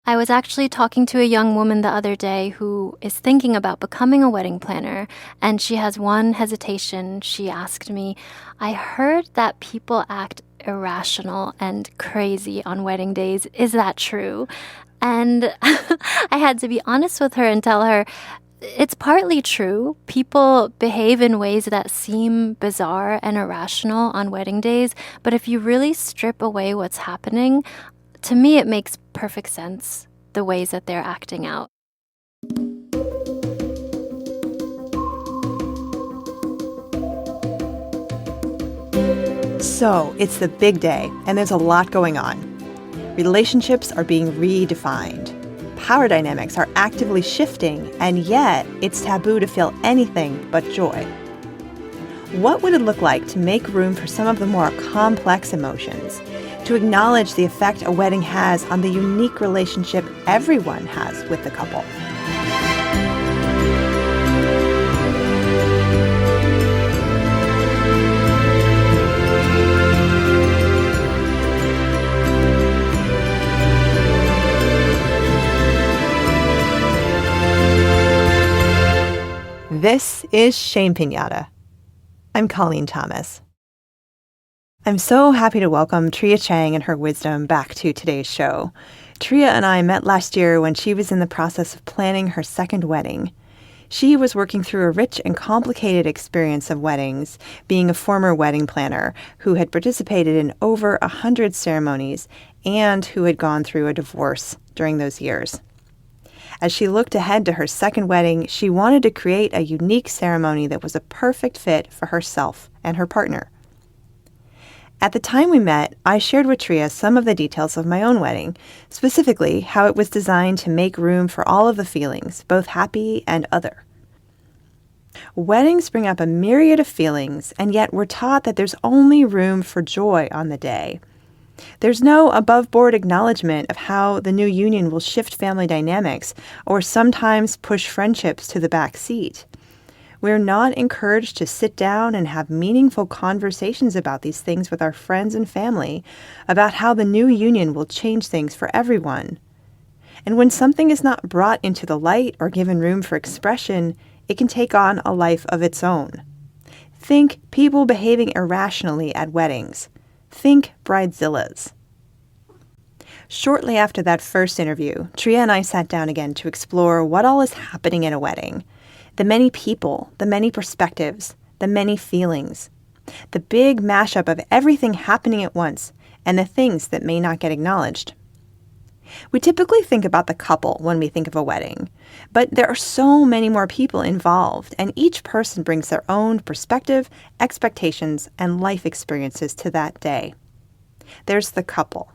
I was actually talking to a young woman the other day who is thinking about becoming a wedding planner, and she has one hesitation. She asked me, I heard that people act irrational and crazy on wedding days. Is that true? And I had to be honest with her and tell her it's partly true. People behave in ways that seem bizarre and irrational on wedding days, but if you really strip away what's happening, to me it makes perfect sense, the ways that they're acting out. So, it's the big day, and there's a lot going on. Relationships are being redefined. Power dynamics are actively shifting, and yet it's taboo to feel anything but joy. What would it look like to make room for some of the more complex emotions, to acknowledge the effect a wedding has on the unique relationship everyone has with the couple? This is Shame Piñata. I'm Colleen Thomas. I'm so happy to welcome Tria Chang and her wisdom back to today's show. Tria and I met last year when she was in the process of planning her second wedding. She was working through a rich and complicated experience of weddings, being a former wedding planner who had participated in over 100 ceremonies and who had gone through a divorce during those years. As she looked ahead to her second wedding, she wanted to create a unique ceremony that was a perfect fit for herself and her partner. At the time we met, I shared with Tria some of the details of my own wedding, specifically how it was designed to make room for all of the feelings, both happy and other. Weddings bring up a myriad of feelings, and yet we're taught that there's only room for joy on the day. There's no above-board acknowledgement of how the new union will shift family dynamics or sometimes push friendships to the back seat. We're not encouraged to sit down and have meaningful conversations about these things with our friends and family, about how the new union will change things for everyone. And when something is not brought into the light or given room for expression, it can take on a life of its own. Think people behaving irrationally at weddings. Think bridezillas. Shortly after that first interview, Tria and I sat down again to explore what all is happening at a wedding. The many people, the many perspectives, the many feelings. The big mashup of everything happening at once, and the things that may not get acknowledged. We typically think about the couple when we think of a wedding, but there are so many more people involved, and each person brings their own perspective, expectations, and life experiences to that day. There's the couple,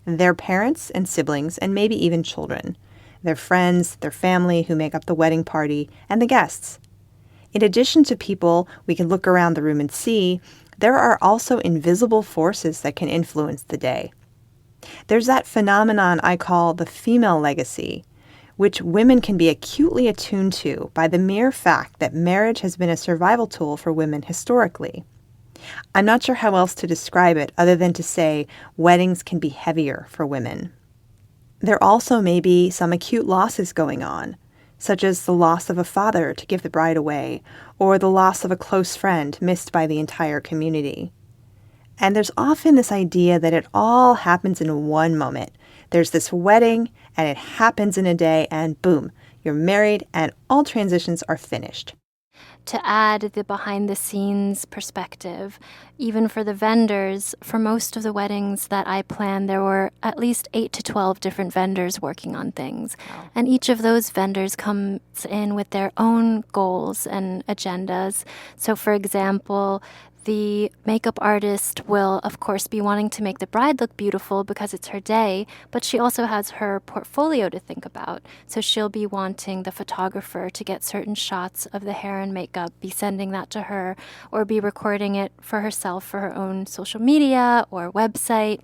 their parents and siblings, and maybe even children, their friends, their family who make up the wedding party, and the guests. In addition to people we can look around the room and see, there are also invisible forces that can influence the day. There's that phenomenon I call the female legacy, which women can be acutely attuned to by the mere fact that marriage has been a survival tool for women historically. I'm not sure how else to describe it other than to say weddings can be heavier for women. There also may be some acute losses going on, such as the loss of a father to give the bride away, or the loss of a close friend missed by the entire community. And there's often this idea that it all happens in one moment. There's this wedding, and it happens in a day, and boom, you're married, and all transitions are finished. To add the behind-the-scenes perspective, even for the vendors, for most of the weddings that I planned, there were at least 8 to 12 different vendors working on things. Wow. And each of those vendors comes in with their own goals and agendas. So, for example, the makeup artist will, of course, be wanting to make the bride look beautiful because it's her day, but she also has her portfolio to think about. So she'll be wanting the photographer to get certain shots of the hair and makeup, be sending that to her, or be recording it for herself for her own social media or website.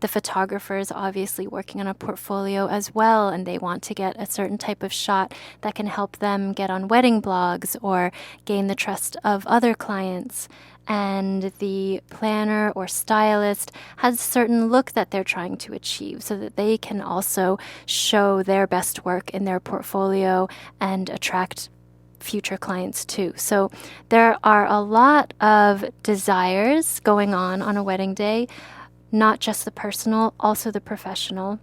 The photographer is obviously working on a portfolio as well, and they want to get a certain type of shot that can help them get on wedding blogs or gain the trust of other clients. and the planner or stylist has a certain look that they're trying to achieve so that they can also show their best work in their portfolio and attract future clients too. So there are a lot of desires going on a wedding day, not just the personal, also the professional.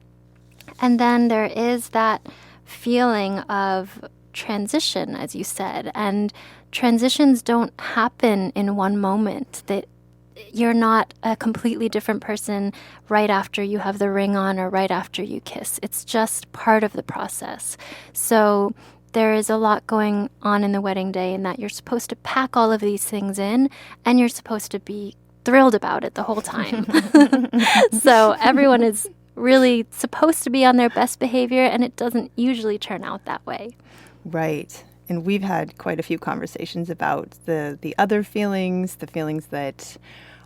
And then there is that feeling of transition, as you said, and transitions don't happen in one moment. That you're not a completely different person right after you have the ring on or right after you kiss. It's just part of the process. So there is a lot going on in the wedding day in that you're supposed to pack all of these things in and you're supposed to be thrilled about it the whole time. So everyone is really supposed to be on their best behavior, and it doesn't usually turn out that way. Right. And we've had quite a few conversations about the other feelings, the feelings that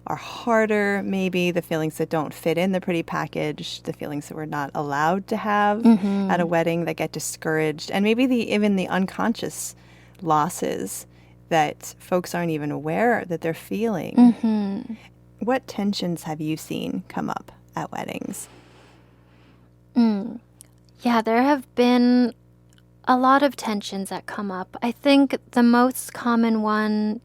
are harder, maybe the feelings that don't fit in the pretty package, the feelings that we're not allowed to have at a wedding that get discouraged, and maybe even the unconscious losses that folks aren't even aware that they're feeling. What tensions have you seen come up at weddings? Yeah, there have been a lot of tensions that come up. I think the most common one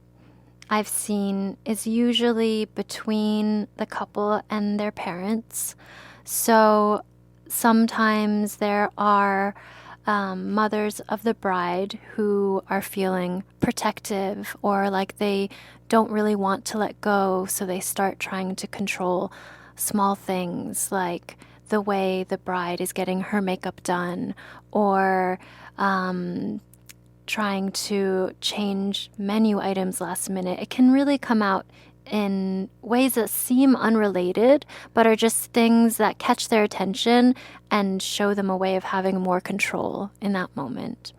I've seen is usually between the couple and their parents. So sometimes there are mothers of the bride who are feeling protective or like they don't really want to let go, so they start trying to control small things like the way the bride is getting her makeup done or trying to change menu items last minute. It can really come out in ways that seem unrelated, but are just things that catch their attention and show them a way of having more control in that moment.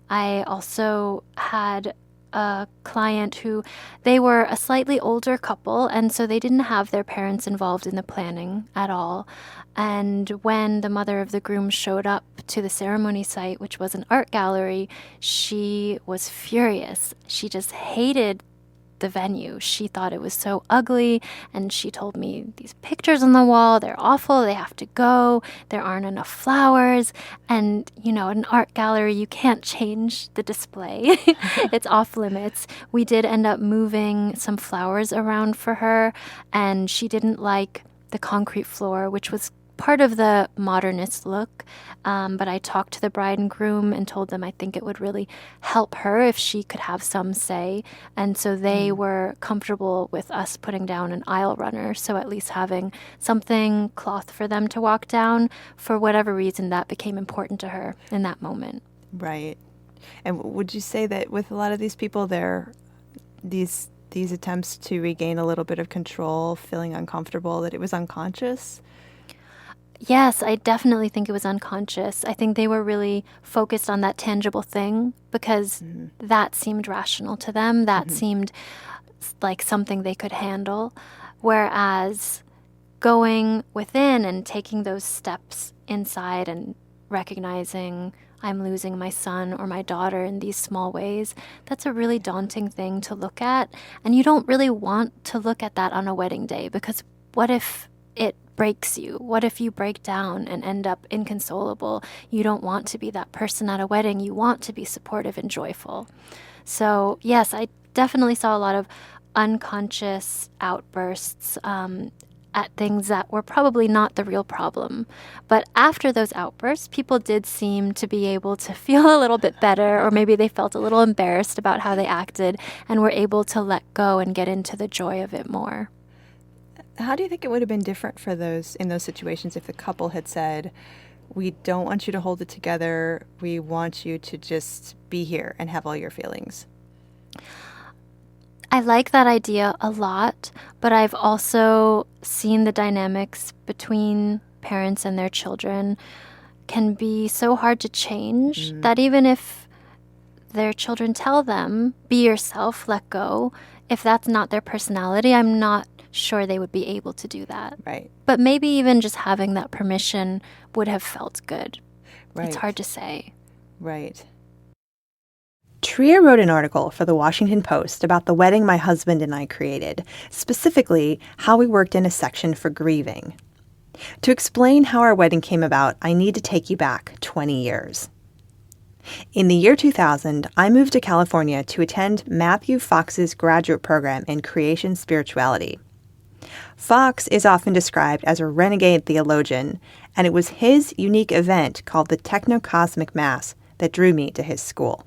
I also had a client who, they were a slightly older couple, and so they didn't have their parents involved in the planning at all. And when the mother of the groom showed up to the ceremony site, which was an art gallery, she was furious. She just hated the venue. She thought it was so ugly, and she told me, these pictures on the wall, they're awful, they have to go, there aren't enough flowers, and an art gallery, you can't change the display. It's off limits. We did end up moving some flowers around for her, and she didn't like the concrete floor, which was part of the modernist look, but I talked to the bride and groom and told them I think it would really help her if she could have some say, and so they were comfortable with us putting down an aisle runner, so at least having something cloth for them to walk down. For whatever reason, that became important to her in that moment. Right. And would you say that with a lot of these people, these attempts to regain a little bit of control, feeling uncomfortable, that it was unconscious? Yes, I definitely think it was unconscious. I think they were really focused on that tangible thing because that seemed rational to them. That seemed like something they could handle. Whereas going within and taking those steps inside and recognizing I'm losing my son or my daughter in these small ways, that's a really daunting thing to look at. And you don't really want to look at that on a wedding day, because what if it breaks you? What if you break down and end up inconsolable? You don't want to be that person at a wedding. You want to be supportive and joyful. So yes, I definitely saw a lot of unconscious outbursts at things that were probably not the real problem. But after those outbursts, people did seem to be able to feel a little bit better, or maybe they felt a little embarrassed about how they acted and were able to let go and get into the joy of it more. How do you think it would have been different for in those situations if the couple had said, we don't want you to hold it together, we want you to just be here and have all your feelings? I like that idea a lot, but I've also seen the dynamics between parents and their children can be so hard to change that even if their children tell them, be yourself, let go, if that's not their personality, I'm not sure they would be able to do that. Right. But maybe even just having that permission would have felt good. Right. It's hard to say. Right. Tria wrote an article for the Washington Post about the wedding my husband and I created, specifically how we worked in a section for grieving. To explain how our wedding came about, I need to take you back 20 years. In the year 2000, I moved to California to attend Matthew Fox's graduate program in creation spirituality. Fox is often described as a renegade theologian, and it was his unique event called the Technocosmic Mass that drew me to his school.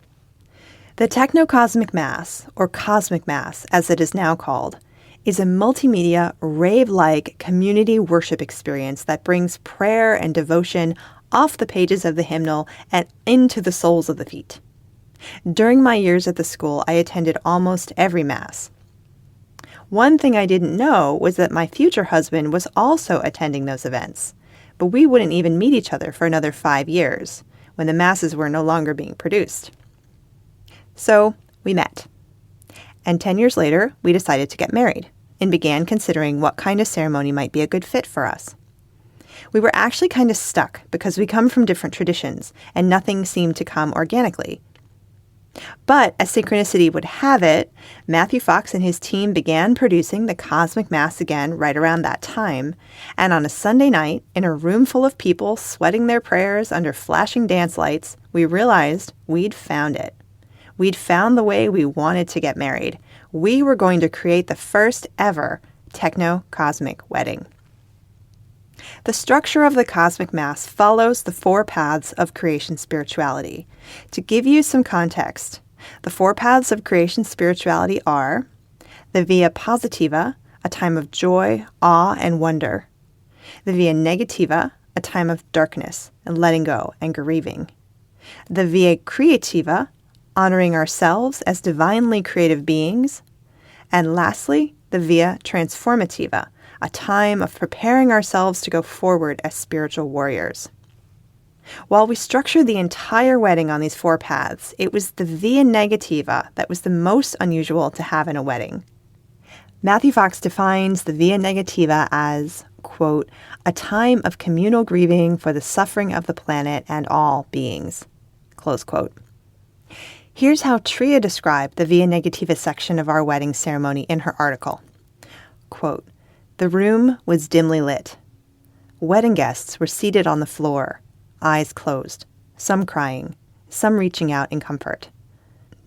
The Technocosmic Mass, or Cosmic Mass as it is now called, is a multimedia, rave-like community worship experience that brings prayer and devotion off the pages of the hymnal and into the soles of the feet. During my years at the school, I attended almost every Mass. One thing I didn't know was that my future husband was also attending those events, but we wouldn't even meet each other for another 5 years, when the Masses were no longer being produced. So we met. And 10 years later, we decided to get married and began considering what kind of ceremony might be a good fit for us. We were actually kind of stuck because we come from different traditions and nothing seemed to come organically. But as synchronicity would have it, Matthew Fox and his team began producing the Cosmic Mass again right around that time. And on a Sunday night, in a room full of people sweating their prayers under flashing dance lights, we realized we'd found it. We'd found the way we wanted to get married. We were going to create the first ever techno-cosmic wedding. The structure of the Cosmic Mass follows the 4 paths of creation spirituality. To give you some context, the 4 paths of creation spirituality are the Via Positiva, a time of joy, awe, and wonder; the Via Negativa, a time of darkness and letting go and grieving; the Via Creativa, honoring ourselves as divinely creative beings; and lastly, the Via Transformativa, a time of preparing ourselves to go forward as spiritual warriors. While we structured the entire wedding on these 4 paths, it was the Via Negativa that was the most unusual to have in a wedding. Matthew Fox defines the Via Negativa as, quote, a time of communal grieving for the suffering of the planet and all beings, close quote. Here's how Tria described the Via Negativa section of our wedding ceremony in her article. Quote, the room was dimly lit. Wedding guests were seated on the floor, eyes closed, some crying, some reaching out in comfort.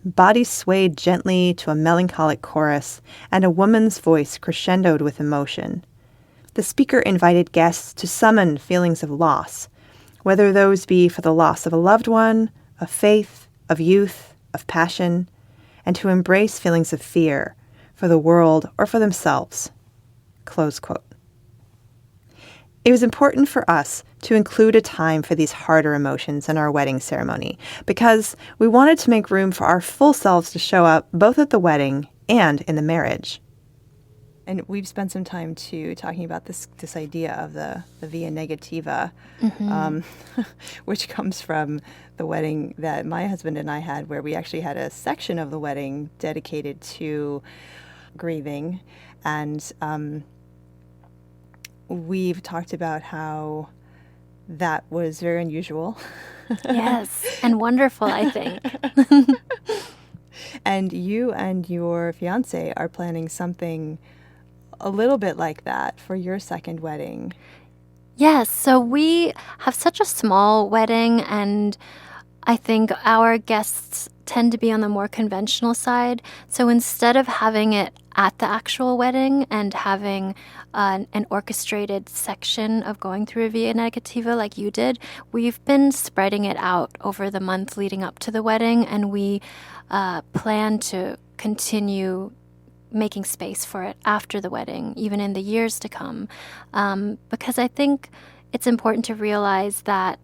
Bodies swayed gently to a melancholic chorus, and a woman's voice crescendoed with emotion. The speaker invited guests to summon feelings of loss, whether those be for the loss of a loved one, of faith, of youth, of passion, and to embrace feelings of fear for the world or for themselves. Close quote. It was important for us to include a time for these harder emotions in our wedding ceremony because we wanted to make room for our full selves to show up both at the wedding and in the marriage. And we've spent some time too talking about this idea of the Via Negativa, which comes from the wedding that my husband and I had, where we actually had a section of the wedding dedicated to grieving. And we've talked about how that was very unusual. Yes, and wonderful, I think. And you and your fiancé are planning something a little bit like that for your second wedding. Yes, so we have such a small wedding, and I think our guests tend to be on the more conventional side. So instead of having it at the actual wedding and having an orchestrated section of going through a Via Negativa like you did, we've been spreading it out over the month leading up to the wedding, and we plan to continue making space for it after the wedding, even in the years to come. Because I think it's important to realize that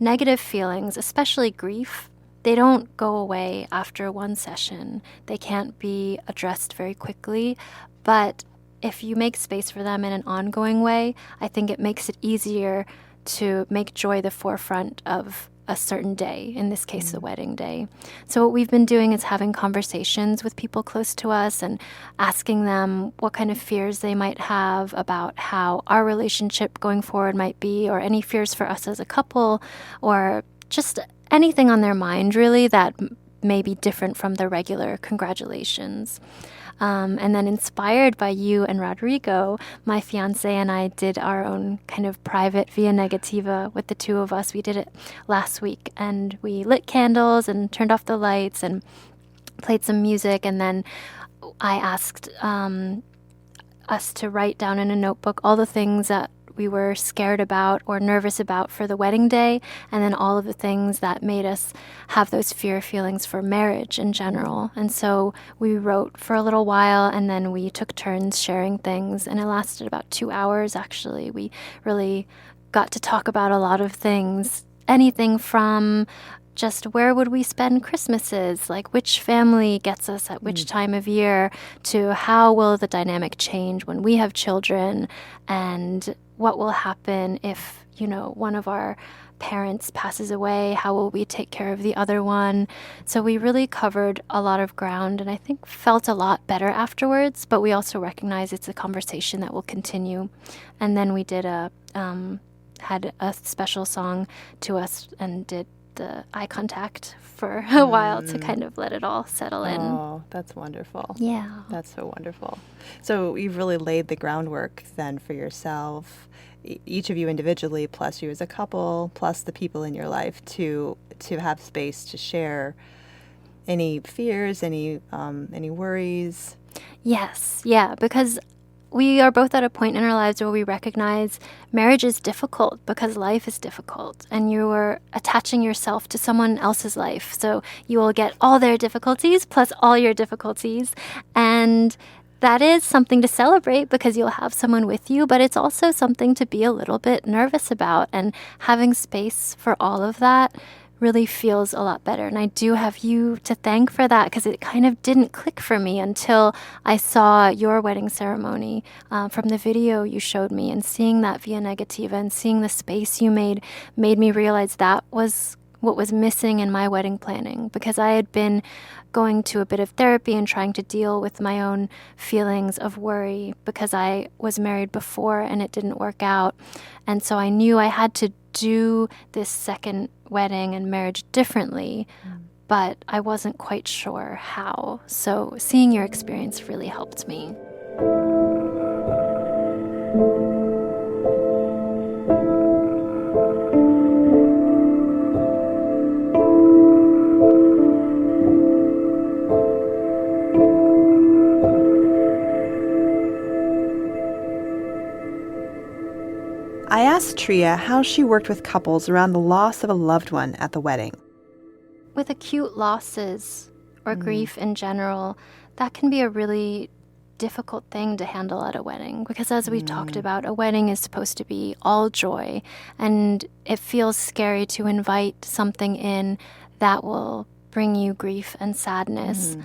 negative feelings, especially grief, they don't go away after one session. They can't be addressed very quickly, but if you make space for them in an ongoing way, I think it makes it easier to make joy the forefront of a certain day, in this case, the wedding day. So what we've been doing is having conversations with people close to us and asking them what kind of fears they might have about how our relationship going forward might be, or any fears for us as a couple, or just anything on their mind, really, that may be different from the regular congratulations. And then inspired by you and Rodrigo, my fiance and I did our own kind of private Via Negativa with the two of us. We did it last week, and we lit candles and turned off the lights and played some music. And then I asked us to write down in a notebook all the things that we were scared about or nervous about for the wedding day, and then all of the things that made us have those fear feelings for marriage in general. And so we wrote for a little while, and then we took turns sharing things, and it lasted about 2 hours, actually. We really got to talk about a lot of things, anything from just where would we spend Christmases, like which family gets us at which time of year, to how will the dynamic change when we have children, and what will happen if, one of our parents passes away, how will we take care of the other one? So we really covered a lot of ground, and I think felt a lot better afterwards, but we also recognize it's a conversation that will continue. And then we did had a special song to us and did the eye contact for a while to kind of let it all settle in. Oh, that's wonderful. Yeah. That's so wonderful. So you've really laid the groundwork then for yourself, each of you individually, plus you as a couple, plus the people in your life to have space to share any fears, any worries. Yes. Yeah. Because we are both at a point in our lives where we recognize marriage is difficult because life is difficult, and you are attaching yourself to someone else's life. So you will get all their difficulties plus all your difficulties. And that is something to celebrate because you'll have someone with you, but it's also something to be a little bit nervous about. And having space for all of that really feels a lot better. And I do have you to thank for that, because it kind of didn't click for me until I saw your wedding ceremony from the video you showed me, and seeing that Via Negativa and seeing the space you made me realize that was what was missing in my wedding planning, because I had been going to a bit of therapy and trying to deal with my own feelings of worry because I was married before and it didn't work out. And so I knew I had to do this second wedding and marriage differently, but I wasn't quite sure how. So seeing your experience really helped me. I asked Tria how she worked with couples around the loss of a loved one at the wedding. With acute losses or grief in general, that can be a really difficult thing to handle at a wedding, because as we talked about, a wedding is supposed to be all joy, and it feels scary to invite something in that will bring you grief and sadness.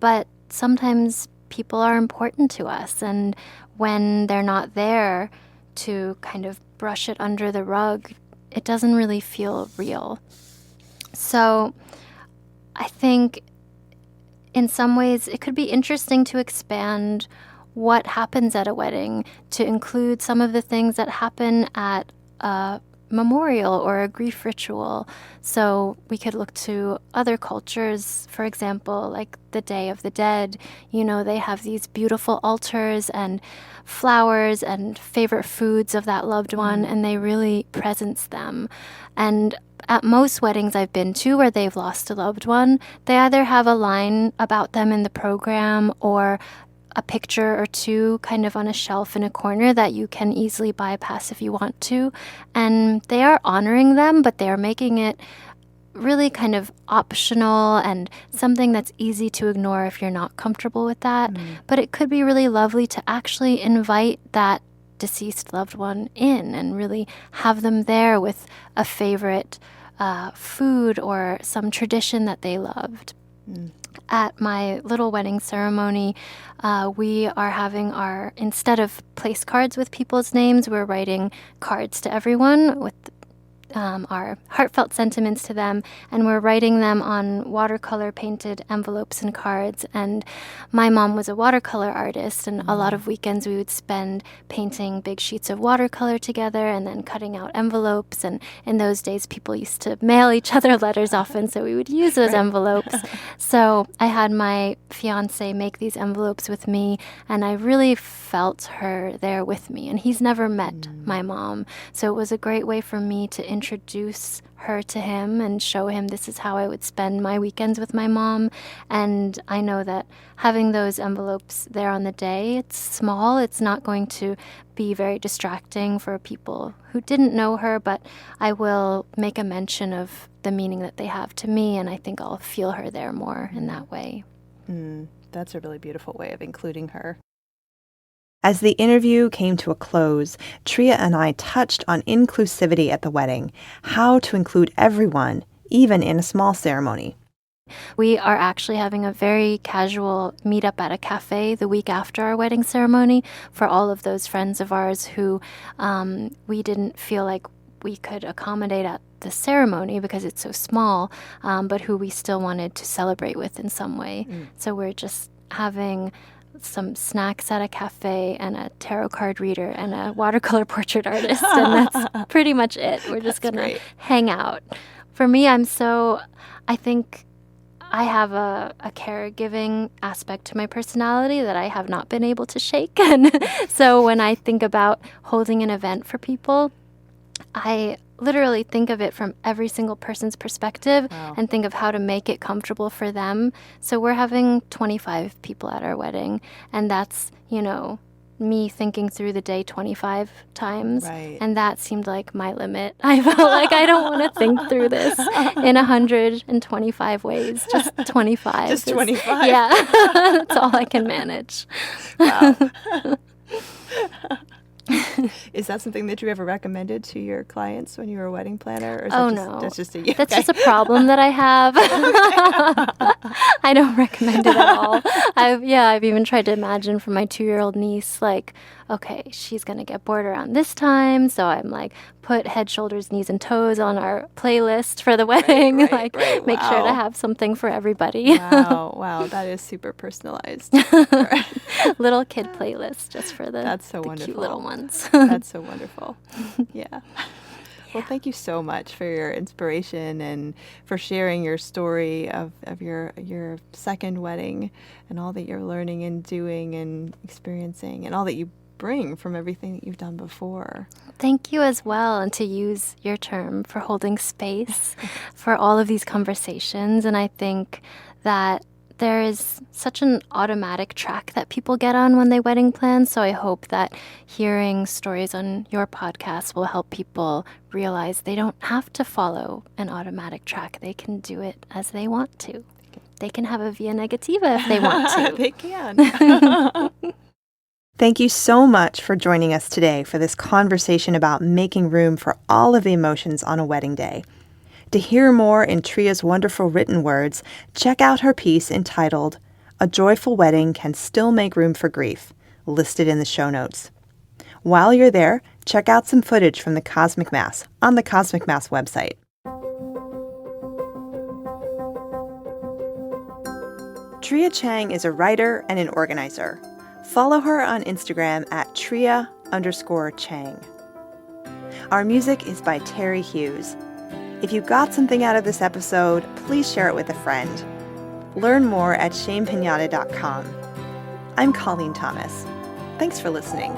But sometimes people are important to us, and when they're not there to kind of brush it under the rug, it doesn't really feel real. So I think in some ways it could be interesting to expand what happens at a wedding to include some of the things that happen at a memorial or a grief ritual. So we could look to other cultures, for example, like the Day of the Dead. They have these beautiful altars and flowers and favorite foods of that loved one, and they really presence them. And at most weddings I've been to where they've lost a loved one, they either have a line about them in the program or a picture or two kind of on a shelf in a corner that you can easily bypass if you want to. And they are honoring them, but they are making it really kind of optional and something that's easy to ignore if you're not comfortable with that. But it could be really lovely to actually invite that deceased loved one in and really have them there with a favorite food or some tradition that they loved. At my little wedding ceremony, we are having instead of place cards with people's names, we're writing cards to everyone with our heartfelt sentiments to them, and we're writing them on watercolor painted envelopes and cards. And my mom was a watercolor artist, and a lot of weekends we would spend painting big sheets of watercolor together and then cutting out envelopes. And in those days, people used to mail each other letters often, so we would use those envelopes. So I had my fiance make these envelopes with me, and I really felt her there with me. And he's never met my mom, so it was a great way for me to introduce her to him and show him this is how I would spend my weekends with my mom. And I know that having those envelopes there on the day, it's small, it's not going to be very distracting for people who didn't know her, but I will make a mention of the meaning that they have to me, and I think I'll feel her there more in that way. That's a really beautiful way of including her. As the interview came to a close, Tria and I touched on inclusivity at the wedding, how to include everyone, even in a small ceremony. We are actually having a very casual meetup at a cafe the week after our wedding ceremony for all of those friends of ours who we didn't feel like we could accommodate at the ceremony because it's so small, but who we still wanted to celebrate with in some way. So we're just having some snacks at a cafe and a tarot card reader and a watercolor portrait artist, and that's pretty much it. We're just going to hang out. For me, I think I have a caregiving aspect to my personality that I have not been able to shake. And so when I think about holding an event for people, I literally think of it from every single person's perspective and think of how to make it comfortable for them. So we're having 25 people at our wedding, and that's, me thinking through the day 25 times. Right. And that seemed like my limit. I felt like I don't want to think through this in 125 ways. Just 25. Just 25. Yeah. That's all I can manage. Wow. Is that something that you ever recommended to your clients when you were a wedding planner? Or is no. That's just a problem that I have. I don't recommend it at all. I've even tried to imagine for my 2-year-old niece, like, okay, she's going to get bored around this time. So I'm like, put head, shoulders, knees, and toes on our playlist for the wedding. Right. Make sure to have something for everybody. Wow. That is super personalized. Little kid playlist just for the wonderful. Cute little ones. That's so wonderful. Yeah. Well, thank you so much for your inspiration and for sharing your story of your second wedding and all that you're learning and doing and experiencing and all that you bring from everything that you've done before. Thank you as well, and to use your term for holding space for all of these conversations. And I think that there is such an automatic track that people get on when they wedding plan. So I hope that hearing stories on your podcast will help people realize they don't have to follow an automatic track. They can do it as they want to. They can have a Via Negativa if they want to. They can. Thank you so much for joining us today for this conversation about making room for all of the emotions on a wedding day. To hear more in Tria's wonderful written words, check out her piece entitled, A Joyful Wedding Can Still Make Room for Grief, listed in the show notes. While you're there, check out some footage from the Cosmic Mass on the Cosmic Mass website. Tria Chang is a writer and an organizer. Follow her on Instagram at Tria_Chang. Our music is by Terry Hughes. If you got something out of this episode, please share it with a friend. Learn more at shamepiñata.com. I'm Colleen Thomas. Thanks for listening.